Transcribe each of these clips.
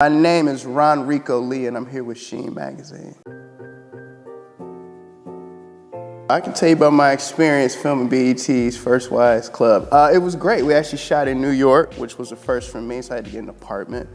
My name is RonReaco Lee, and I'm here with SHEEN Magazine. I can tell you about my experience filming BET's First Wives Club. It was great. We actually shot in New York, which was a first for me, so I had to get an apartment,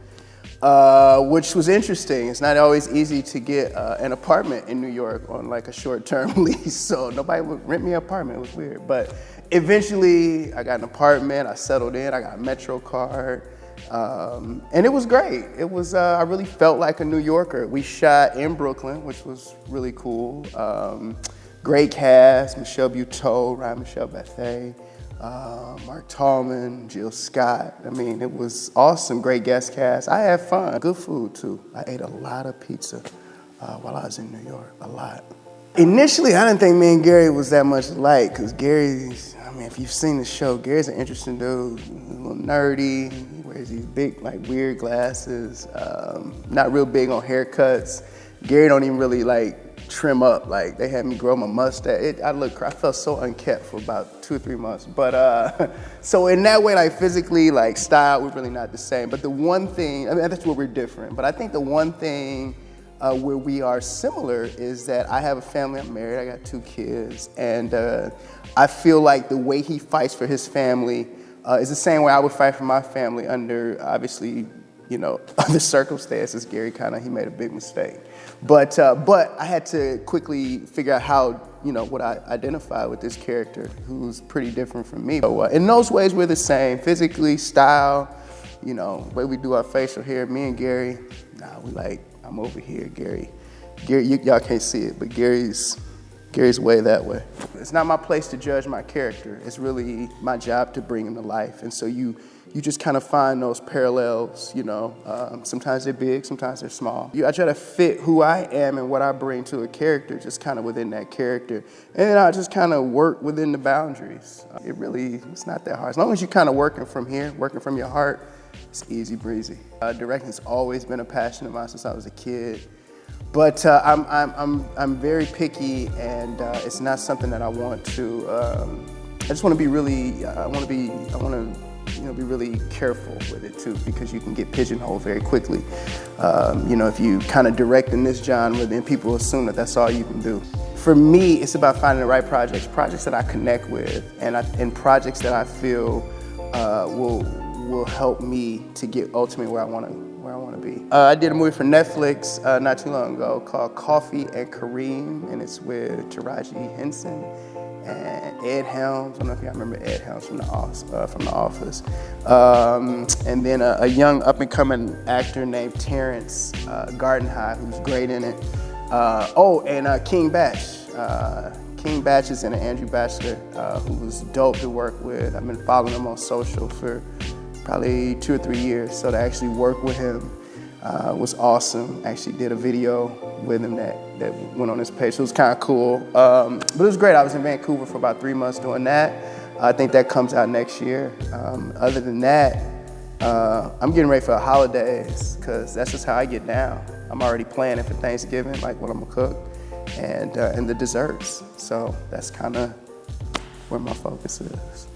which was interesting. It's not always easy to get an apartment in New York on like a short-term lease, so nobody would rent me an apartment. It was weird, but eventually I got an apartment, I settled in, I got a Metro card. And it was great. It was, I really felt like a New Yorker. We shot in Brooklyn, which was really cool. Great cast, Michelle Buteau, Ryan Michelle Bethay, Mark Tallman, Jill Scott. I mean, it was awesome, great guest cast. I had fun, good food too. I ate a lot of pizza while I was in New York, a lot. Initially, I didn't think me and Gary was that much alike, because Gary's, I mean, if you've seen the show, Gary's an interesting dude, a little nerdy. He wears these big, like, weird glasses, not real big on haircuts. Gary don't even really, like, trim up. Like, they had me grow my mustache. I felt so unkept for about 2 or 3 months. But, so in that way, like, physically, like, style, we're really not the same. But the one thing, I mean, that's where we're different. But I think the one thing where we are similar is that I have a family, I'm married, I got 2 kids, and I feel like the way he fights for his family is the same way I would fight for my family under, obviously, you know, other circumstances. Gary he made a big mistake. But I had to quickly figure out how, you know, would I identify with this character who's pretty different from me. So in those ways, we're the same, physically, style, you know, the way we do our facial hair. Me and Gary, we like, I'm over here, Gary, y'all can't see it, but Gary's way that way. It's not my place to judge my character. It's really my job to bring him to life. And so you just kind of find those parallels, you know. Sometimes they're big, sometimes they're small. I try to fit who I am and what I bring to a character just kind of within that character. And then I just kind of work within the boundaries. It's not that hard. As long as you're kind of working from here, working from your heart, it's easy breezy. Directing's always been a passion of mine since I was a kid. But I'm very picky, and it's not something that I want to. I just want to be really. I want to be really careful with it too, because you can get pigeonholed very quickly. You know, if you kind of direct in this genre, then people assume that that's all you can do. For me, it's about finding the right projects that I connect with, and projects that I feel will help me to get ultimately where I want to be. I did a movie for Netflix not too long ago called Coffee and Kareem, and it's with Taraji Henson and Ed Helms. I don't know if y'all remember Ed Helms from The Office. And then a young up-and-coming actor named Terrence Gardenhigh, who's great in it. And King Batch. King Batch is in it, Andrew Batchelor, who was dope to work with. I've been following him on social for probably 2 or 3 years, so to actually work with him was awesome. I actually did a video with him that went on his page, so it was kind of cool. But it was great. I was in Vancouver for about 3 months doing that. I think that comes out next year. Other than that, I'm getting ready for the holidays, because that's just how I get down. I'm already planning for Thanksgiving, like what I'm gonna cook, and the desserts. So that's kind of where my focus is.